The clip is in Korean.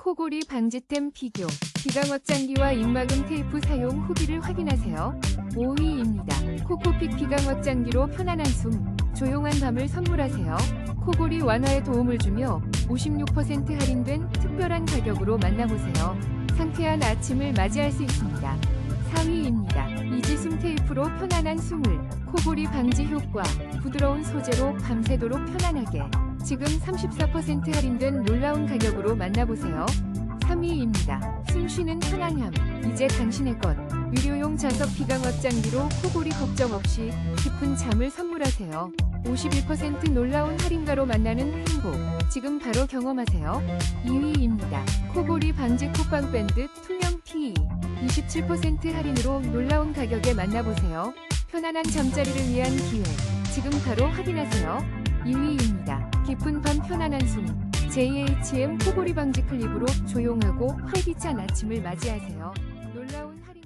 코골이 방지템 비교. 기강 확장기와 입막음 테이프 사용 후기를 확인하세요. 5위입니다. 코코픽 기강 확장기로 편안한 숨, 조용한 밤을 선물하세요. 코골이 완화에 도움을 주며 56% 할인된 특별한 가격으로 만나보세요. 상쾌한 아침을 맞이할 수 있습니다. 4위입니다. 이지숨 테이프로 편안한 숨을. 코골이 방지 효과, 부드러운 소재로 밤새도록 편안하게. 지금 34% 할인된 놀라운 가격으로 만나보세요. 3위입니다. 숨쉬는 편안함, 이제 당신의 것. 유료용 자석 기강 확장기로 코골이 걱정 없이 깊은 잠을 선물하세요. 51% 놀라운 할인가로 만나는 행복, 지금 바로 경험하세요. 2위입니다. 코골이 방지 콧방 밴드 투명 티, 27% 할인으로 놀라운 가격에 만나보세요. 편안한 잠자리를 위한 기회, 지금 바로 확인하세요. 2위입니다. 깊은 밤 편안한 숨, JHM 코골이 방지 클립으로 조용하고 활기찬 아침을 맞이하세요. 놀라운 할인